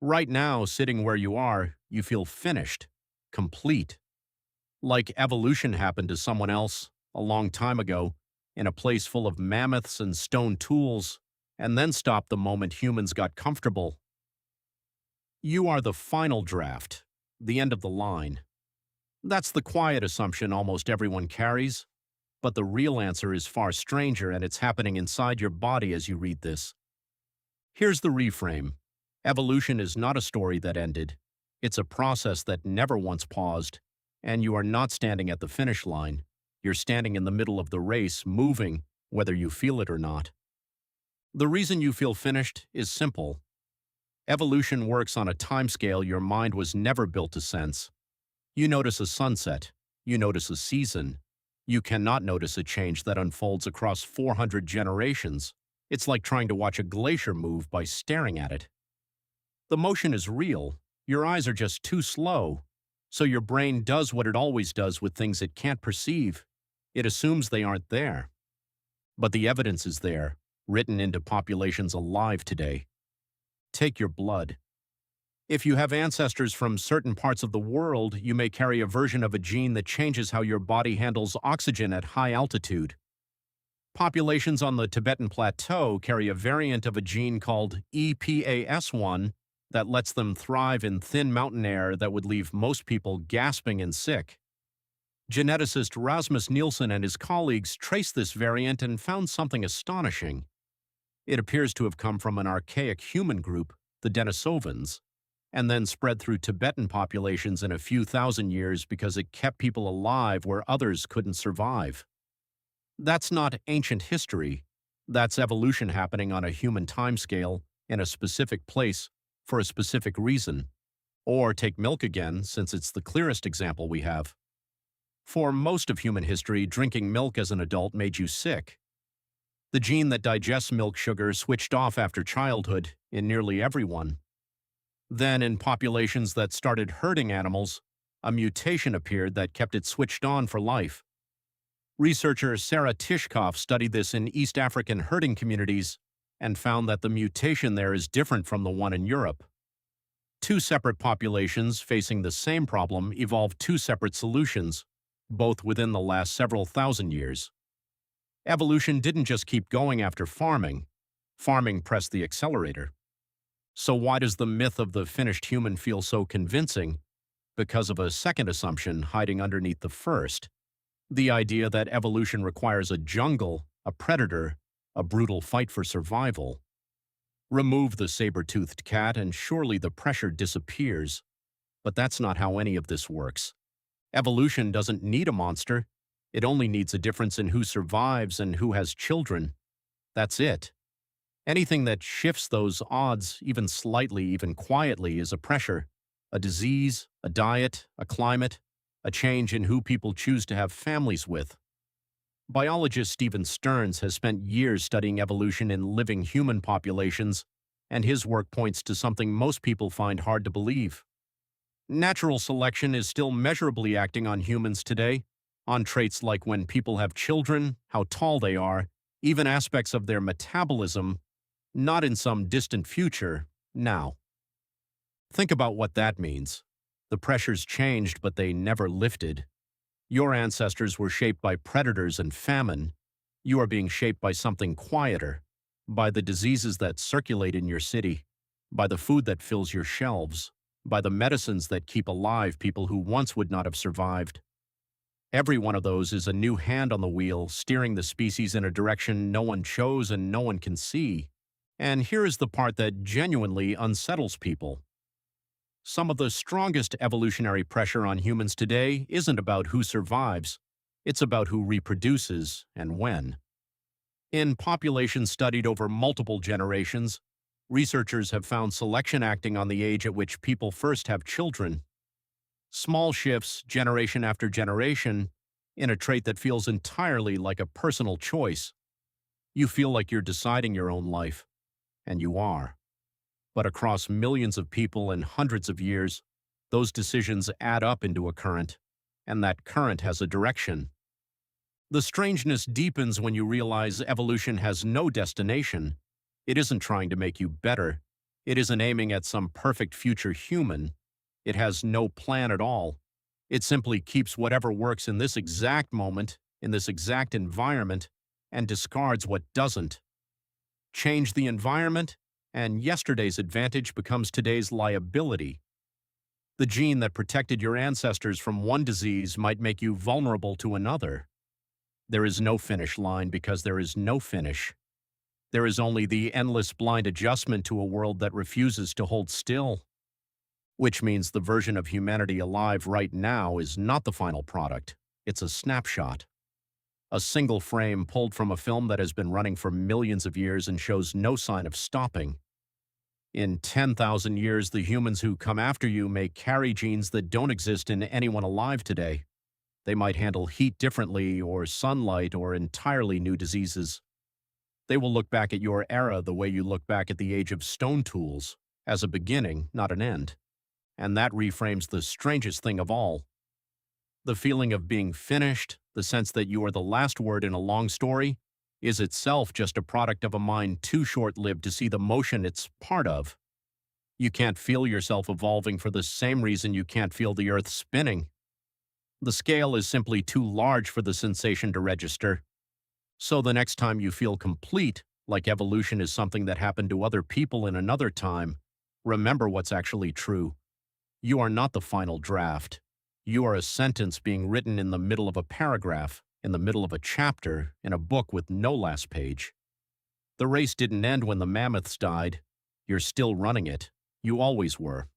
Right now, sitting where you are, you feel finished, complete, like evolution happened to someone else a long time ago in a place full of mammoths and stone tools, and then stopped the moment humans got comfortable. You are the final draft, the end of the line. That's the quiet assumption almost everyone carries, but the real answer is far stranger, and it's happening inside your body as you read this. Here's the reframe. Evolution is not a story that ended. It's a process that never once paused, and you are not standing at the finish line. You're standing in the middle of the race, moving, whether you feel it or not. The reason you feel finished is simple. Evolution works on a timescale your mind was never built to sense. You notice a sunset. You notice a season. You cannot notice a change that unfolds across 400 generations. It's like trying to watch a glacier move by staring at it. The motion is real. Your eyes are just too slow. So your brain does what it always does with things it can't perceive. It assumes they aren't there. But the evidence is there, written into populations alive today. Take your blood. If you have ancestors from certain parts of the world, you may carry a version of a gene that changes how your body handles oxygen at high altitude. Populations on the Tibetan plateau carry a variant of a gene called EPAS1 that lets them thrive in thin mountain air that would leave most people gasping and sick. Geneticist Rasmus Nielsen and his colleagues traced this variant and found something astonishing. It appears to have come from an archaic human group, the Denisovans, and then spread through Tibetan populations in a few thousand years because it kept people alive where others couldn't survive. That's not ancient history. That's evolution happening on a human timescale in a specific place for a specific reason. Or take milk again, since it's the clearest example we have. For most of human history, drinking milk as an adult made you sick. The gene that digests milk sugar switched off after childhood in nearly everyone. Then, in populations that started herding animals, a mutation appeared that kept it switched on for life. Researcher Sarah Tishkoff studied this in East African herding communities and found that the mutation there is different from the one in Europe. Two separate populations facing the same problem evolved two separate solutions, both within the last several thousand years. Evolution didn't just keep going after farming. Farming pressed the accelerator. So why does the myth of the finished human feel so convincing? Because of a second assumption hiding underneath the first. The idea that evolution requires a jungle, a predator, a brutal fight for survival. Remove the saber-toothed cat and surely the pressure disappears. But that's not how any of this works. Evolution doesn't need a monster. It only needs a difference in who survives and who has children. That's it. Anything that shifts those odds, even slightly, even quietly, is a pressure, a disease, a diet, a climate, a change in who people choose to have families with. Biologist Stephen Stearns has spent years studying evolution in living human populations, and his work points to something most people find hard to believe. Natural selection is still measurably acting on humans today, on traits like when people have children, how tall they are, even aspects of their metabolism, not in some distant future, now. Think about what that means. The pressures changed, but they never lifted. Your ancestors were shaped by predators and famine. You are being shaped by something quieter, by the diseases that circulate in your city, by the food that fills your shelves, by the medicines that keep alive people who once would not have survived. Every one of those is a new hand on the wheel, steering the species in a direction no one chose and no one can see. And here is the part that genuinely unsettles people. Some of the strongest evolutionary pressure on humans today isn't about who survives, it's about who reproduces and when. In populations studied over multiple generations, researchers have found selection acting on the age at which people first have children. Small shifts, generation after generation, in a trait that feels entirely like a personal choice. You feel like you're deciding your own life, and you are. But across millions of people and hundreds of years, those decisions add up into a current, and that current has a direction. The strangeness deepens when you realize evolution has no destination. It isn't trying to make you better. It isn't aiming at some perfect future human. It has no plan at all. It simply keeps whatever works in this exact moment, in this exact environment, and discards what doesn't. Change the environment, and yesterday's advantage becomes today's liability. The gene that protected your ancestors from one disease might make you vulnerable to another. There is no finish line because there is no finish. There is only the endless blind adjustment to a world that refuses to hold still. Which means the version of humanity alive right now is not the final product. It's a snapshot. A single frame pulled from a film that has been running for millions of years and shows no sign of stopping. In 10,000 years, the humans who come after you may carry genes that don't exist in anyone alive today. They might handle heat differently, or sunlight, or entirely new diseases. They will look back at your era the way you look back at the age of stone tools, as a beginning, not an end. And that reframes the strangest thing of all. The feeling of being finished, the sense that you are the last word in a long story, is itself just a product of a mind too short-lived to see the motion it's part of. You can't feel yourself evolving for the same reason you can't feel the earth spinning. The scale is simply too large for the sensation to register. So the next time you feel complete, like evolution is something that happened to other people in another time, remember what's actually true. You are not the final draft. You are a sentence being written in the middle of a paragraph, in the middle of a chapter, in a book with no last page. The race didn't end when the mammoths died. You're still running it. You always were.